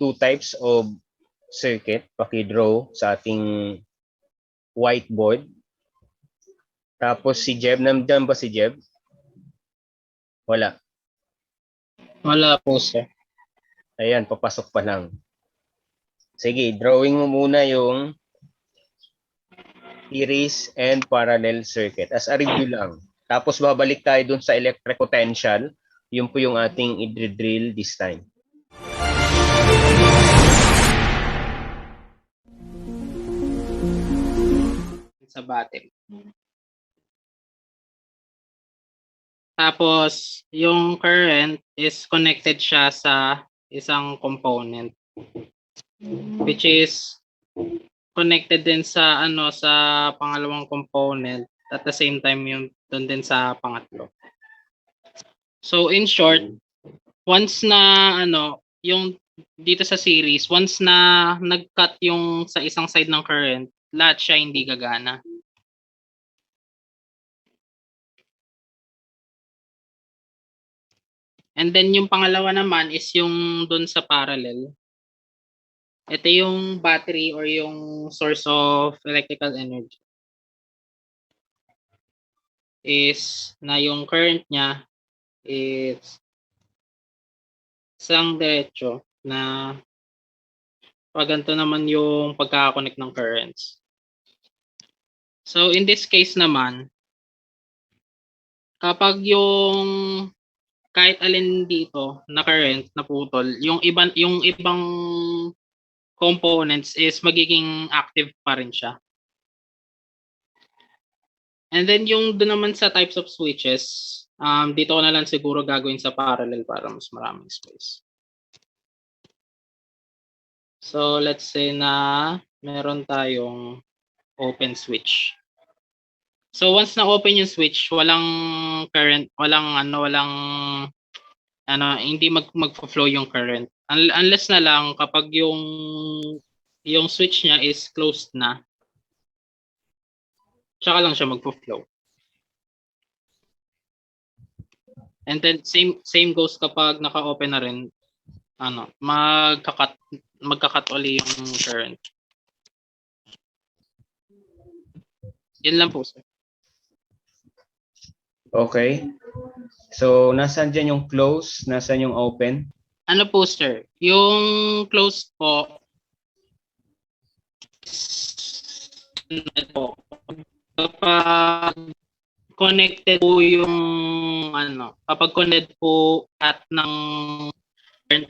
two types of circuit. Paki-draw sa ating whiteboard. Tapos si Jeb, nandiyan ba si Jeb? Wala. Wala po, sir. Ayan, papasok pa lang. Sige, drawing mo muna yung series and parallel circuit. As a review lang. Tapos babalik tayo dun sa electric potential. Yun po yung ating i-drill this time. Sa battery. Tapos, yung current is connected siya sa isang component, which is connected din sa sa pangalawang component at the same time yung doon din sa pangatlo. So in short, once na yung dito sa series, once na nag-cut yung sa isang side ng current, lahat siya hindi gagana. And then yung pangalawa naman is yung doon sa parallel. Ito yung battery or yung source of electrical energy. Is na yung current niya is isang diretso na pag ganito naman yung pagkakakonect ng currents. So in this case naman, kapag yung kahit alin dito na current na putol, yung ibang components is magiging active pa rin siya. And then yung doon naman sa types of switches, dito ko na lang siguro gagawin sa parallel para mas maraming space. So let's say na meron tayong open switch. So once na open yung switch, walang current, hindi magfo-flow yung current. Unless na lang kapag yung switch niya is closed na, tsaka lang siya magfo-flow. And then same goes kapag naka-open na rin, magka-cut uli yung current. Yan lang po, sir. Okay. So, nasaan dyan yung close? Nasaan yung open? Ano po, sir? Yung close po, ito, kapag connected po yung kapag connected po at ng current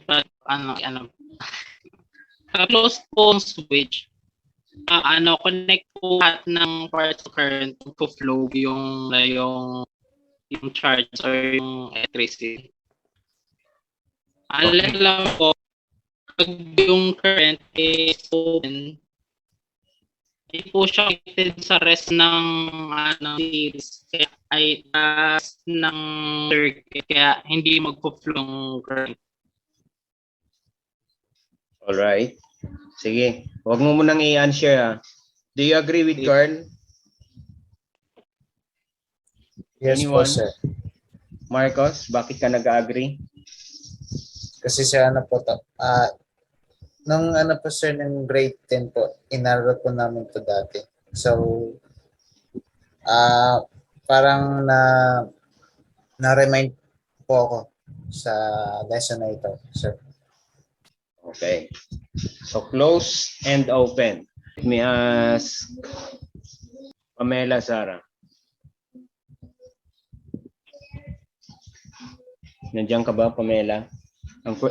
close po ang switch, connect po at ng parts of current to flow yung charge or yung electricity. Unless lang po, pag yung current is open, hindi po siya connected sa rest ng series, kaya ay ng circuit, kaya hindi magpo-flow ng current. Alright. Sige. Huwag mo munang i-answer ha. Do you agree with Carl? Yes po, sir. Marcos, bakit ka nag-agree? Kasi sa nung po sir, ng grade 10 po, inaro po namin to dati. So, parang na-remind po ako sa lesson na ito, sir. Okay. So, close and open. Let me ask Pamela Sara. Nandiyan ka ba, Pamela?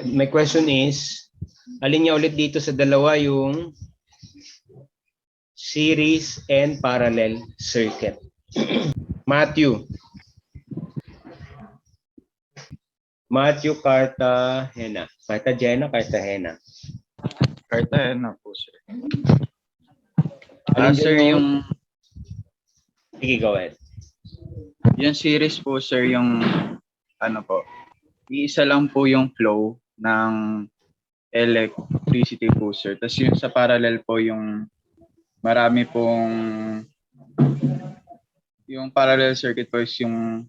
My question is, alin niya ulit dito sa dalawa yung series and parallel circuit? Matthew, Cartagena. Cartagena po, sir. Sir, yung... Sige, go ahead. Yung series po, sir, yung iisa lang po yung flow ng electricity po, sir. Tapos yung sa parallel po, yung marami pong... Yung parallel circuit po is yung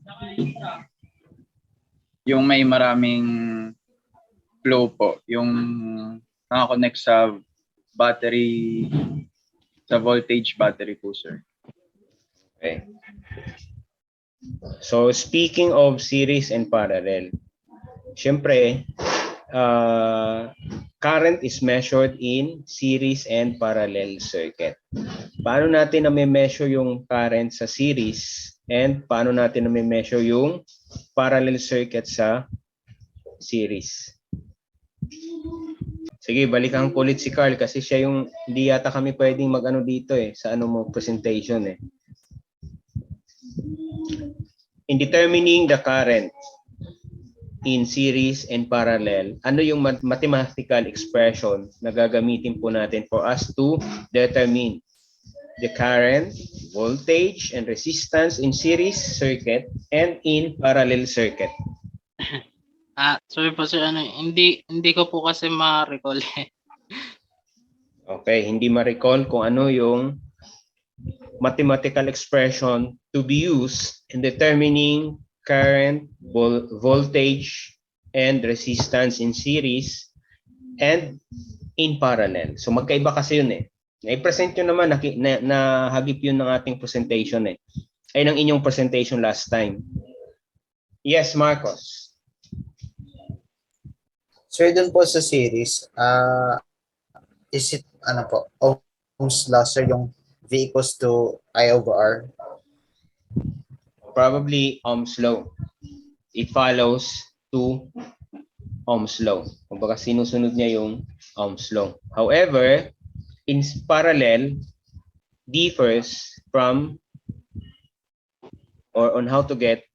may maraming flow po, yung nakakonect sa battery, sa voltage battery po, sir. Okay. So speaking of series and parallel, syempre, current is measured in series and parallel circuit. Paano natin na-measure yung current sa series and paano natin na-measure yung parallel circuit sa series? Sige, balikan ko ulit si Carl kasi siya yung hindi yata kami pwedeng mag-ano dito sa ano mo presentation . In determining the current in series and parallel, ano yung mathematical expression na gagamitin po natin for us to determine the current, voltage, and resistance in series circuit and in parallel circuit? Sorry po sir, hindi ko po kasi ma-recall. Okay, hindi ma-recall kung ano yung mathematical expression to be used in determining current, voltage, and resistance in series and in parallel. So magkaiba kasi yun . Na-present yun naman, nahagip yun ng ating presentation . Ay ng inyong presentation last time. Yes, Marcos. Sir, dun po sa series, is it, Ohm's law, sir, yung V equals to I over R? Probably Ohm's law. It follows to Ohm's law. Kumbaga sinusunod niya yung Ohm's law. However, in parallel, differs from or on how to get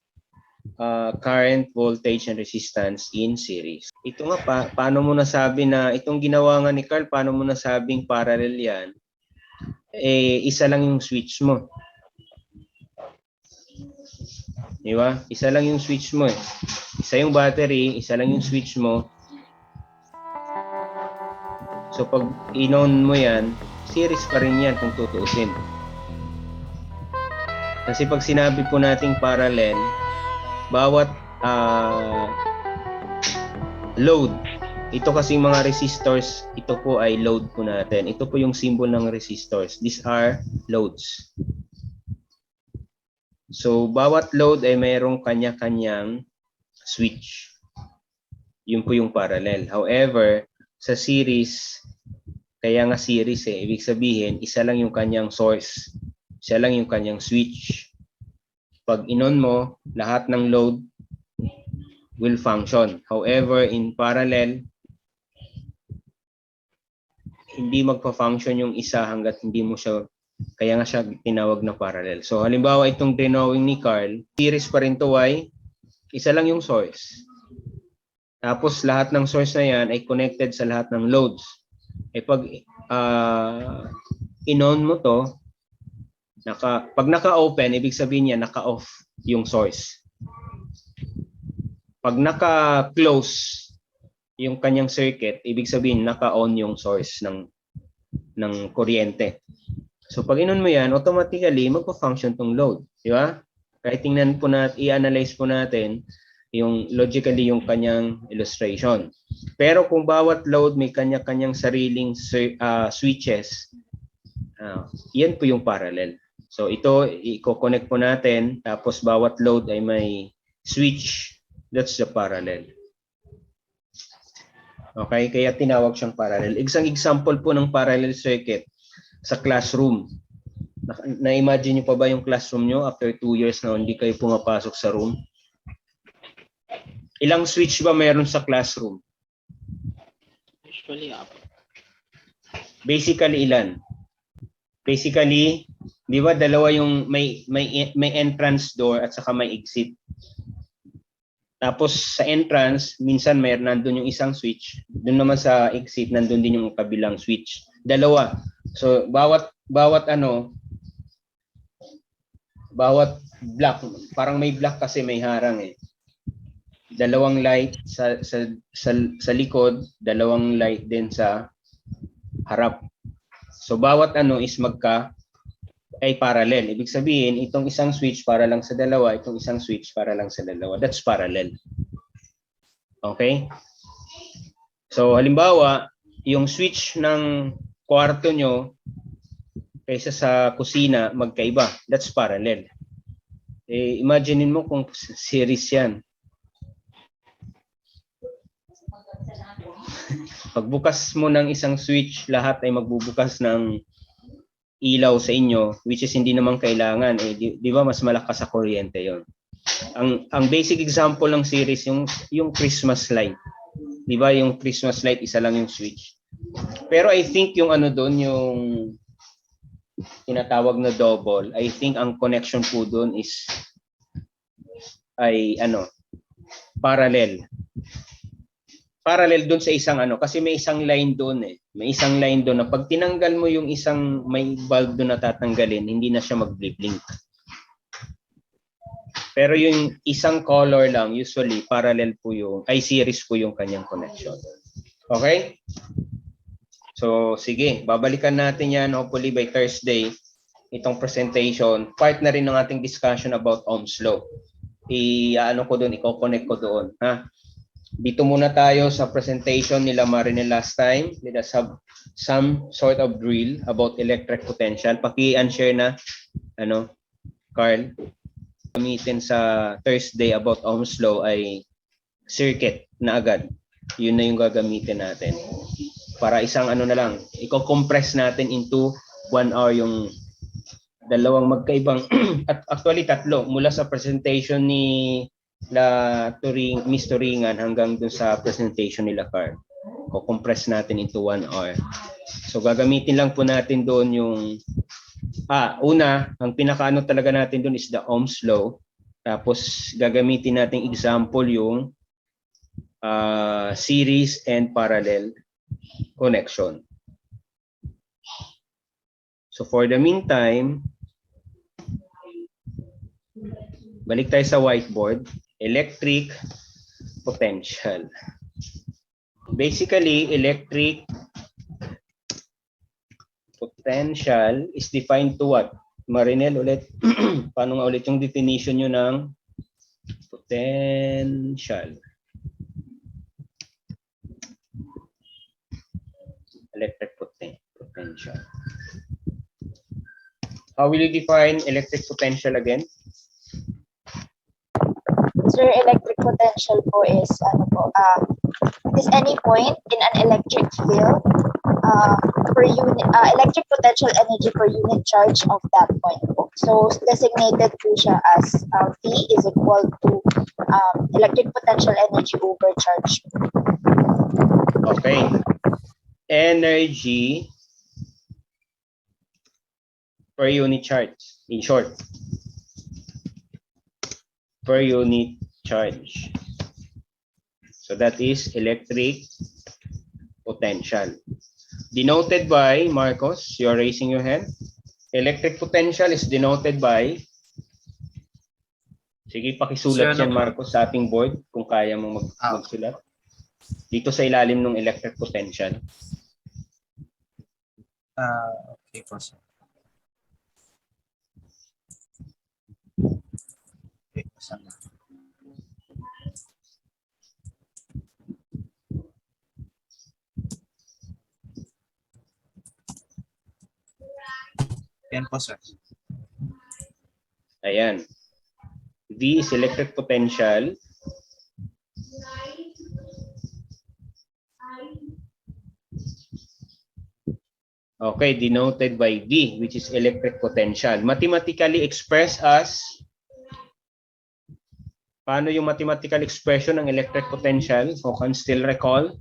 current, voltage, and resistance in series. Ito nga, paano mo nasabi na itong ginawa nga ni Carl, paano mo nasabing parallel yan? Isa lang yung switch mo. Di ba? Isa lang yung switch mo . Isa yung battery, isa lang yung switch mo. So pag in-on mo yan, series pa rin yan kung tutuusin. Kasi pag sinabi po nating parallel, bawat load, ito kasing mga resistors, ito po ay load po natin. Ito po yung symbol ng resistors. These are loads. So bawat load ay mayroong kanya-kanyang switch. Yun po yung parallel. However, sa series, kaya nga series ibig sabihin, isa lang yung kanyang source. Isa lang yung kanyang switch. Pag in-on mo, lahat ng load will function. However, in parallel, hindi magpa-function yung isa hanggat hindi mo siya, kaya nga siya tinawag na parallel. So halimbawa itong drawing ni Carl, series pa rin to isa lang yung source. Tapos lahat ng source na yan ay connected sa lahat ng loads. Pag in-on mo to, pag naka-open, ibig sabihin niya naka-off yung source. Pag naka-close yung kanyang circuit, ibig sabihin naka-on yung source ng kuryente. So pag in-on mo yan, automatically magpa-function tong load, di ba? Kahit tingnan po natin, i-analyze po natin yung logically yung kanyang illustration. Pero kung bawat load may kanya-kanyang sariling switches, yan po yung parallel. So ito, i-connect po natin, tapos bawat load ay may switch. That's the parallel. Okay, kaya tinawag siyang parallel. Isang example po ng parallel circuit sa classroom. Na-imagine niyo pa ba yung classroom nyo after 2 years na hindi kayo pumapasok sa room? Ilang switch ba meron sa classroom? Usually, Basically, ilan? Basically, di ba dalawa yung may entrance door at saka may exit. Tapos sa entrance, minsan nandun yung isang switch. Doon naman sa exit, nandun din yung kabilang switch. Dalawa. So bawat block, parang may block kasi may harang Dalawang light sa likod, dalawang light din sa harap. So bawat is ay parallel. Ibig sabihin, itong isang switch para lang sa dalawa, itong isang switch para lang sa dalawa. That's parallel. Okay? So halimbawa, yung switch ng kwarto nyo kaysa sa kusina magkaiba. That's parallel. Eh, imaginein mo kung series yan. Pagbukas mo ng isang switch, lahat ay magbubukas ng ilaw sa inyo, which is hindi naman kailangan. Eh, di ba mas malakas sa kuryente yon. Ang basic example ng series, yung Christmas light. Di ba yung Christmas light, isa lang yung switch. Pero I think yung ano doon, yung tinatawag na double, I think ang connection po doon ay parallel. Parallel doon sa isang kasi may isang line doon eh. May isang line doon na pag tinanggal mo yung isang may bulb doon na tatanggalin, hindi na siya mag-blink. Pero yung isang color lang, usually parallel po series po yung kanyang connection. Okay? So, sige, babalikan natin yan hopefully by Thursday, itong presentation. Part na rin ng ating discussion about Ohm's Law. I-connect ko doon. Ha? Dito muna tayo sa presentation nila Marinel last time. Let us have some sort of drill about electric potential. Paki-unshare na, Carl. Gamitin sa Thursday about Ohm's Law ay circuit na agad. Yun na yung gagamitin natin. Para isang na lang, i-compress natin into 1 hour yung dalawang magkaibang, at actually tatlo, mula sa presentation ni Miss Turingan hanggang dun sa presentation nila Carl. Ko-compress natin into 1 hour. So gagamitin lang po natin doon yung una, ang pinakaano talaga natin doon is the Ohm's Law. Tapos gagamitin natin example yung series and parallel connection. So for the meantime, balik tayo sa whiteboard. Electric potential. Basically, electric potential is defined to what? Marinel, ulit. Paano nga ulit yung definition nyo ng potential? Electric potential. How will you define electric potential again? Sir, electric potential po is it is any point in an electric field per unit electric potential energy per unit charge of that point po. So designated po siya as V is equal to electric potential energy over charge. Okay. Energy per unit charge, in short. Per unit charge. So that is electric potential. Denoted by, Marcos, you're raising your hand. Electric potential is denoted by, sige, pakisulat yan, Marcos, sa ating board, kung kaya mo magsulat. Dito sa ilalim ng electric potential. Okay po, sir. Okay, sana. Yan po, sir. Ayan. V is electric potential. Okay, denoted by V, which is electric potential. Mathematically expressed as, paano yung mathematical expression ng electric potential? So, can still recall?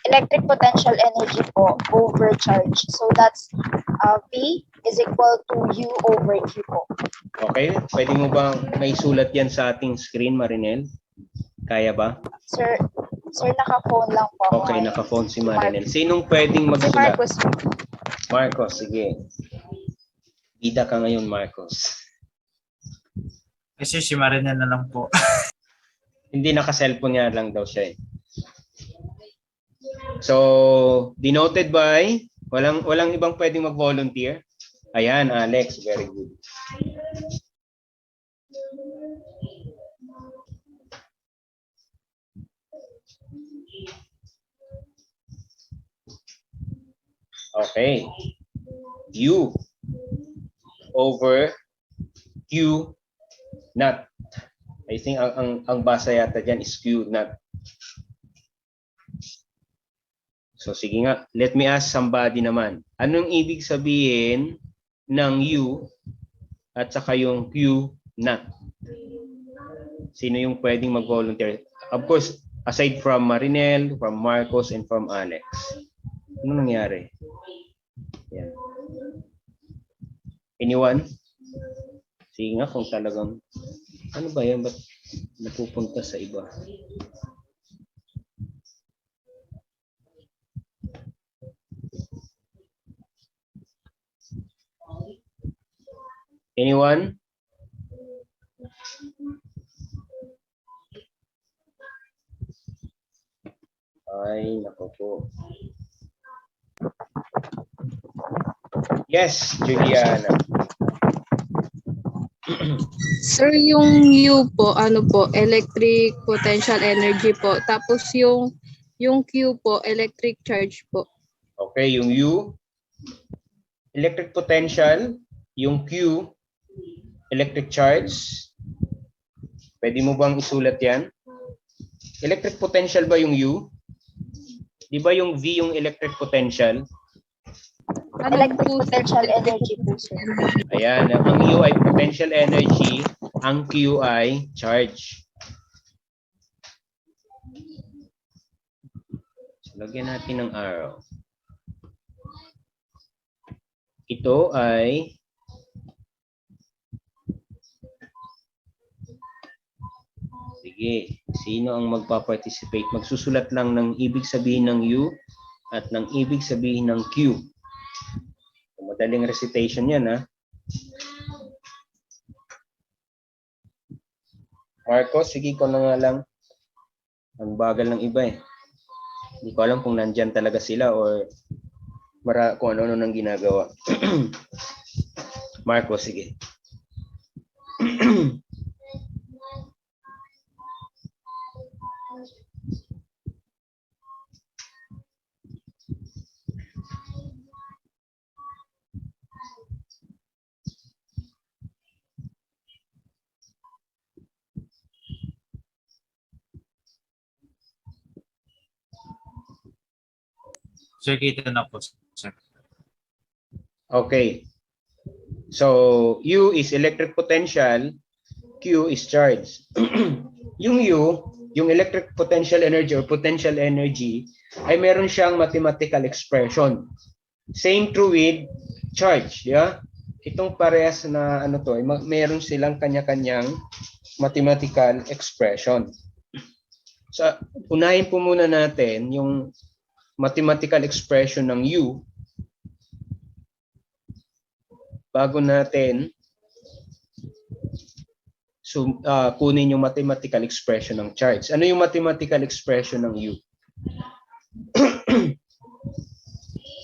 Electric potential energy po over charge. So that's V is equal to U over Q po. Okay, pwede mo bang maisulat yan sa ating screen, Marinel? Kaya ba? Sir, naka-phone lang po ako. Okay, ngayon. naka-phone si Marinel. Sinong pwedeng Si magsulat? Marcos. Marcos, sige. Bida ka ngayon, Marcos. Kasi si Marinel na lang po. Hindi, naka-cellphone nga lang daw siya eh. So, denoted by, walang ibang pwedeng mag-volunteer. Ayan, Alex, very good. Okay. U over Q naught. I think ang basa yata dyan is Q naught. So sige nga, let me ask somebody naman. Anong ibig sabihin ng U at saka yung Q naught? Sino yung pwedeng mag-volunteer? Of course, aside from Marinel, from Marcos, and from Alex. Ano nangyari? Yan. Anyone? Sige nga kung talagang, ano ba yan? Ba't napupunta sa iba? Anyone? Ay, naku po. Yes, Juliana. Sir, yung U po, ano po, electric potential energy po. Tapos yung Q po, electric charge po. Okay, yung U, electric potential, yung Q, electric charge. Pwede mo bang isulat yan? Electric potential ba yung U? Di ba yung V yung electric potential? Electric potential energy po, sir. Ayan, ang U ay potential energy, ang Q ay charge. So, lagyan natin ng arrow. Ito ay sige, sino ang magpa-participate? Magsusulat lang ng ibig sabihin ng U at ng ibig sabihin ng Q. Madaling recitation yan, ha? Marcos, sige ko na nga lang. Ang bagal ng iba eh. Hindi ko alam kung nandyan talaga sila or kung ano-ano nang ginagawa. Marcos, sige. Sir, kita na po, sir. Okay. So, U is electric potential, Q is charge. Yung U, yung electric potential energy or potential energy, ay meron siyang mathematical expression. Same true with charge, yeah? Itong parehas na ano to, meron silang kanya-kanyang mathematical expression. So, unahin po muna natin yung mathematical expression ng U bago natin kunin yung mathematical expression ng charge. Ano yung mathematical expression ng U?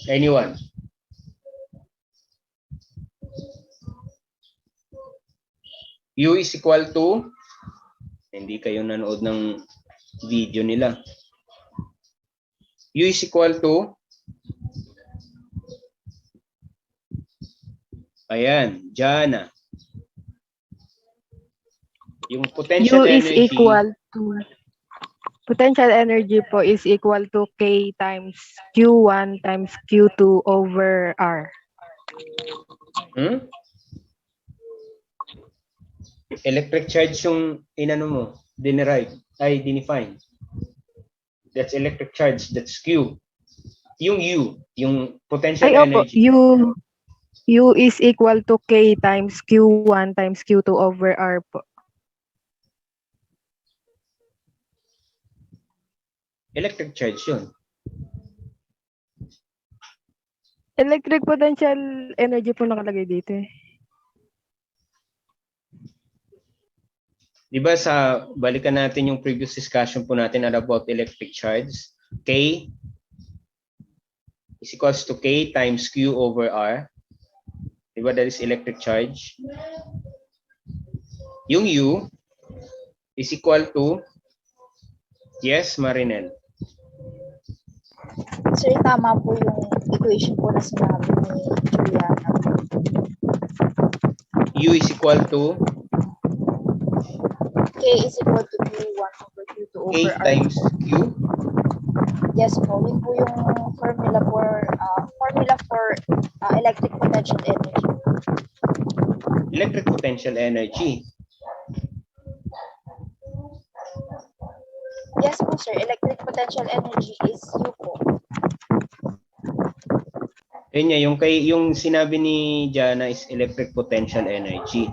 Anyone? U is equal to, hindi kayo nanood ng video nila. U is equal to, ayan, Jana. Yung potential U is energy, equal to, potential energy po is equal to K times Q1 times Q2 over R. electric charge yung inano mo, dinefine. That's electric charge, that's Q. Yung U, yung potential Ay, opo, energy. U is equal to K times Q1 times Q2 over R po. Electric charge yun. Electric potential energy po nakalagay dito eh. Di ba balikan natin yung previous discussion po natin about electric charge. K is equals to K times Q over R. Di ba that is electric charge? Yung U is equal to, yes, Marinel. Sir, tama po yung equation po na sinabi ni Juliana. U is equal to K is equal to Q1 over Q2 K over R. times Q. Yes po, yun po yung formula for electric potential energy. Electric potential energy. Yes po, sir. Electric potential energy is U po. Yun niya, yung sinabi ni Jana is electric potential energy.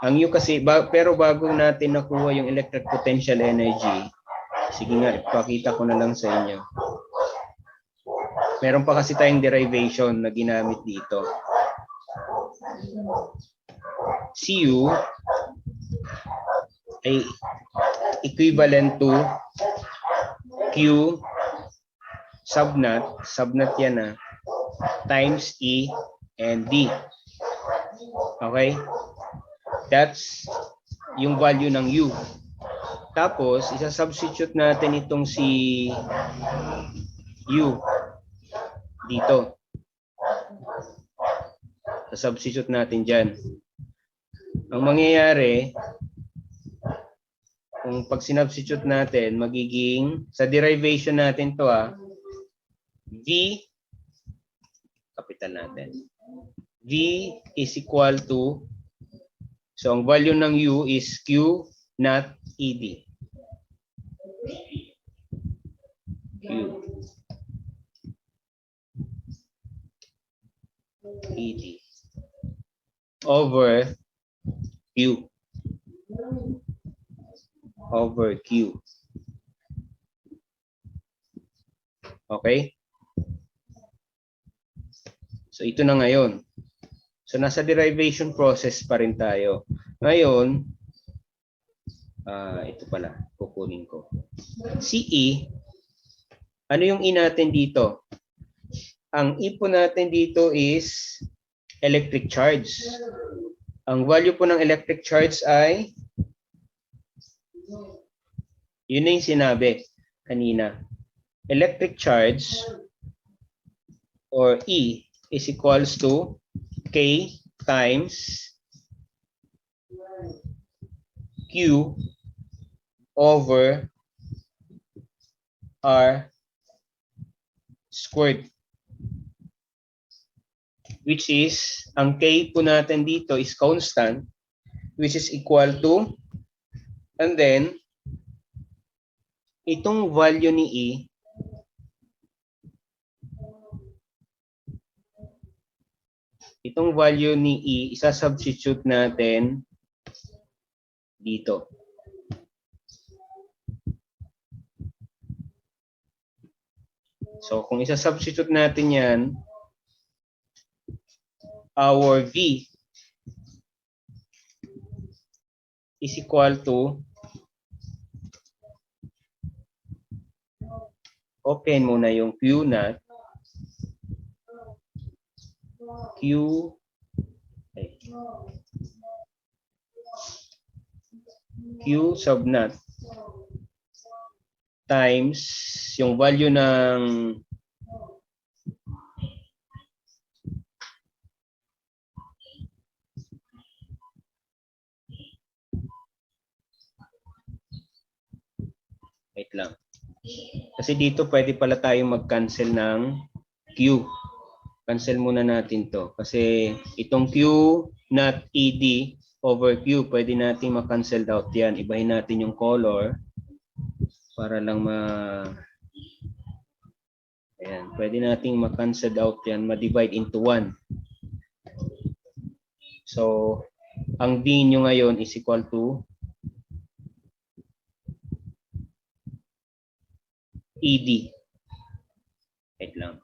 Ang U kasi, pero bago natin nakuha yung electric potential energy, sige nga, ipakita ko na lang sa inyo. Meron pa kasi tayong derivation na ginamit dito. Cu ay equivalent to Q subnat yan na, times E and D. Okay? That's yung value ng U. Tapos, isa-substitute natin itong si U dito. Substitute natin dyan. Ang mangyayari, kung pag sinubstitute natin, magiging, sa derivation natin to V, kapital natin. V is equal to, so ang value ng U is Q not ED. Q. ED. Over Q. Over Q. Okay? So ito na ngayon. So nasa derivation process pa rin tayo. Ngayon, ito pala, kukunin ko. CE, ano yung E natin dito? Ang E po natin dito is electric charge. Ang value po ng electric charge ay, yun na yung sinabi kanina. Electric charge or E is equals to K times Q over R squared. Which is, ang K po natin dito is constant, which is equal to, and then, itong value ni E, isa-substitute natin dito. So, kung isa-substitute natin yan, our V is equal to, open muna yung Q naught, Q sub naught times yung value ng wait lang. Kasi dito pwede pala tayong mag-cancel ng Q. Cancel muna natin to. Kasi itong Q not ED over Q, pwede natin ma-cancel out yan. Ibahin natin yung color para lang ayan, pwede nating ma-cancel out yan, ma-divide into 1. So, ang D nyo ngayon is equal to ED. Wait lang.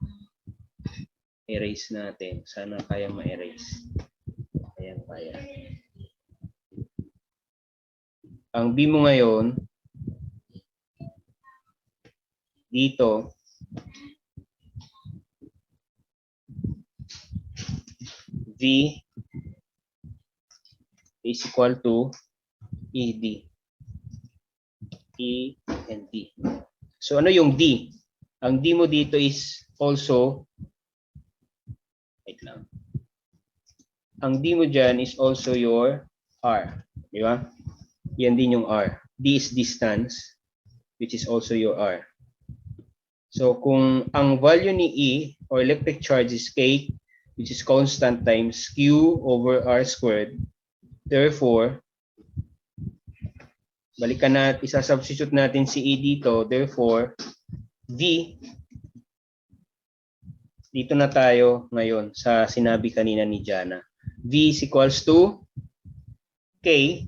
Erase natin. Sana kaya ma-erase. Ayan, kaya. Ang B mo ngayon, dito, V is equal to ED. E and D. So ano yung D? Ang D mo dito is also, wait lang. Ang D mo dyan is also your R. Di ba? Yan din yung R. D is distance, which is also your R. So kung ang value ni E or electric charge is K, which is constant times Q over R squared, therefore, balikan natin, isa-substitute natin si E dito, therefore, V, dito na tayo ngayon sa sinabi kanina ni Jana. V is equals to K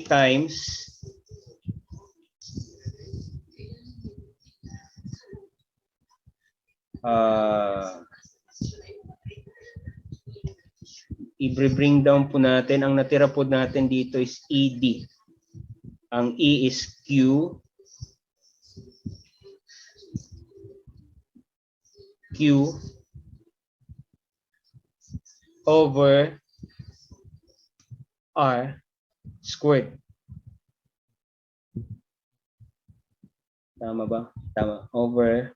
times i-bring down po natin. Ang natira po natin dito is ED. Ang E is Q over R squared. Tama ba? Tama. Over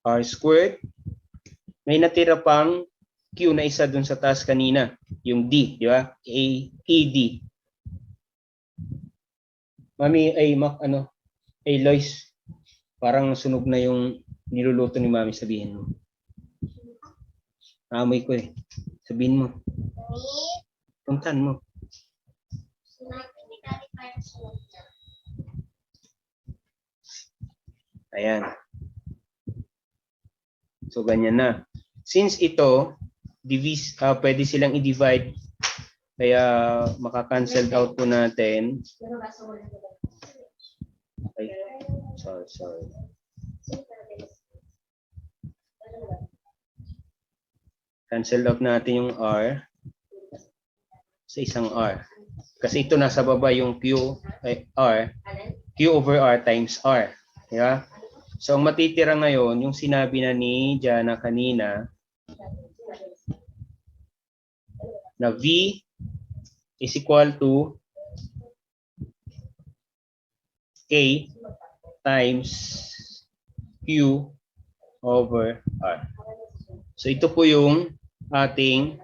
R squared. May natira pang Q na isa dun sa taas kanina. Yung D, di ba? ED. Mami, Lois, parang sunog na yung niluluto ni Mami, sabihin mo. Amoy ko eh. Sabihin mo. Puntan mo. Ayan. So, ganyan na. Since ito, pwede silang i-divide, kaya maka-cancelled out po natin. Ay, sorry. Cancel out natin yung R sa isang R. Kasi ito nasa baba yung Q over R times R. Yeah? So, ang matitira ngayon, yung sinabi na ni Jana kanina, na V is equal to K times Q over R. So, ito po yung ating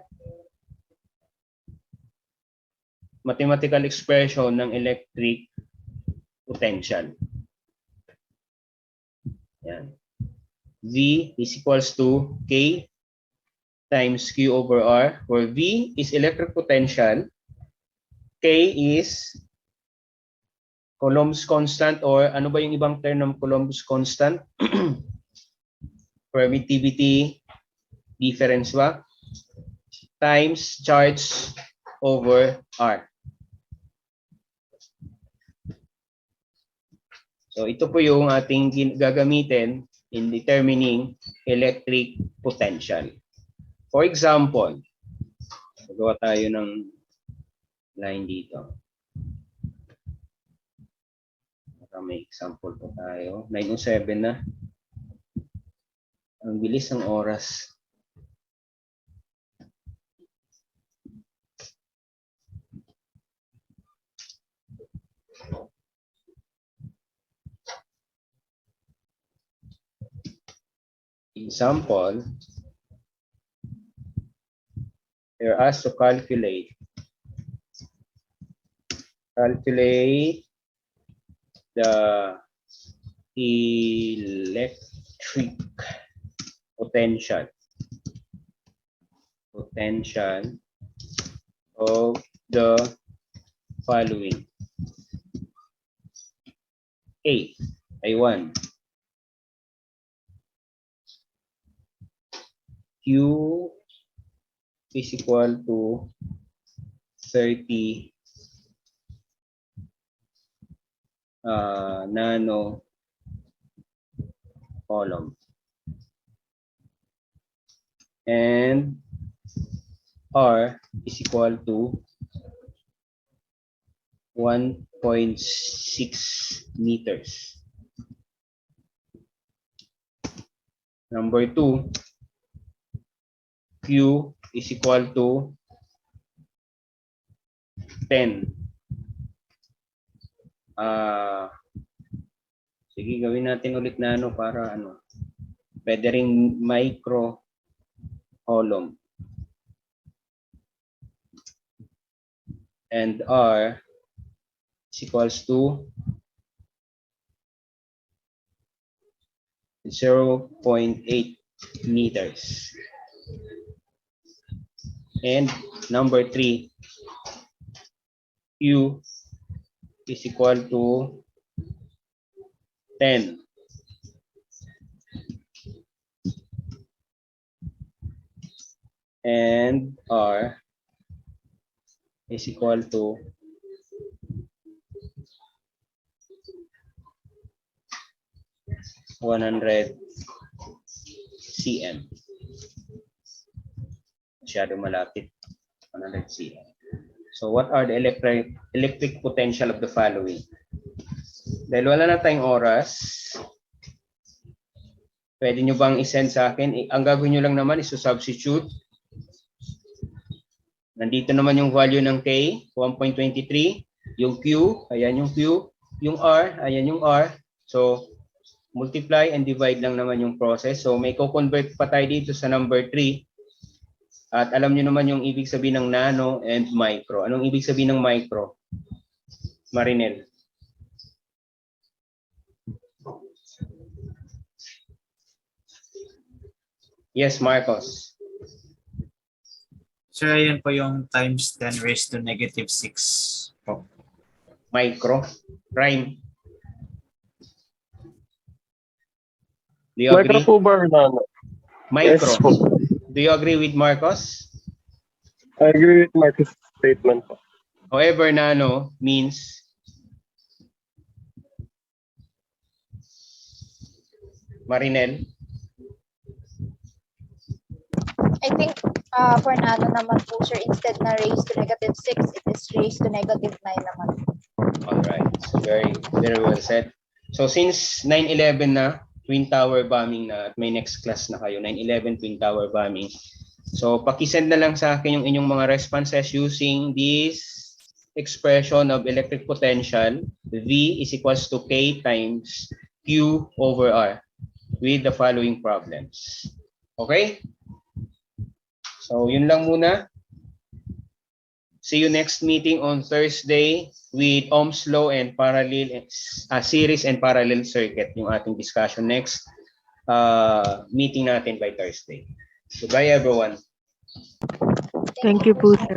mathematical expression ng electric potential. Yan. V is equals to K times Q over R, where V is electric potential, K is Coulomb's constant, or ano ba yung ibang term ng Coulomb's constant? Permittivity difference ba? Times charge over R. So ito po yung ating gagamitin in determining electric potential. For example, magawa tayo ng line dito. Para may example po tayo. 9:07 na. Ang bilis ng oras. Example, you're asked to calculate the electric potential of the following. A, I1. Q is equal to 30 nano coulomb, and R is equal to 1.6 meters. Number 2, Q is equal to 10 Sige, gawin natin ulit na para pwede ring micro column. And R is equals to 0.8 meters. And number 3, Q is equal to 10. And R is equal to 100 cm. Masyado malapit. 100 cm. So what are the electric potential of the following? Dahil wala na tayong oras, pwede nyo bang isend sa akin? Ang gagawin nyo lang naman is to substitute. Nandito naman yung value ng K, 1.23. Yung Q, ayan yung Q. Yung R, ayan yung R. So, multiply and divide lang naman yung process. So, may co-convert pa tayo dito sa number 3. At alam nyo naman yung ibig sabihin ng nano and micro. Anong ibig sabihin ng micro? Marinel. Yes, Marcos. Sir, ayun po yung times 10 raised to negative 6 po. Micro. Prime. Do you agree? Micro po ba or nano? Micro. Yes po. Do you agree with Marcos? I agree with Marcus' statement po. However, nano means Marinel. I think for nano naman po, sir, instead na raised to negative 6, it is raised to negative 9 naman. Alright. Very, very well said. So since 9/11 na, Twin Tower bombing na, at may next class na kayo, 9/11 Twin Tower bombing. So pakisend na lang sa akin yung inyong mga responses using this expression of electric potential. V is equals to K times Q over R with the following problems. Okay? So yun lang muna. See you next meeting on Thursday with Ohm's law and parallel series and parallel circuit, yung ating discussion next meeting natin by Thursday. Goodbye everyone. Thank you po, sir.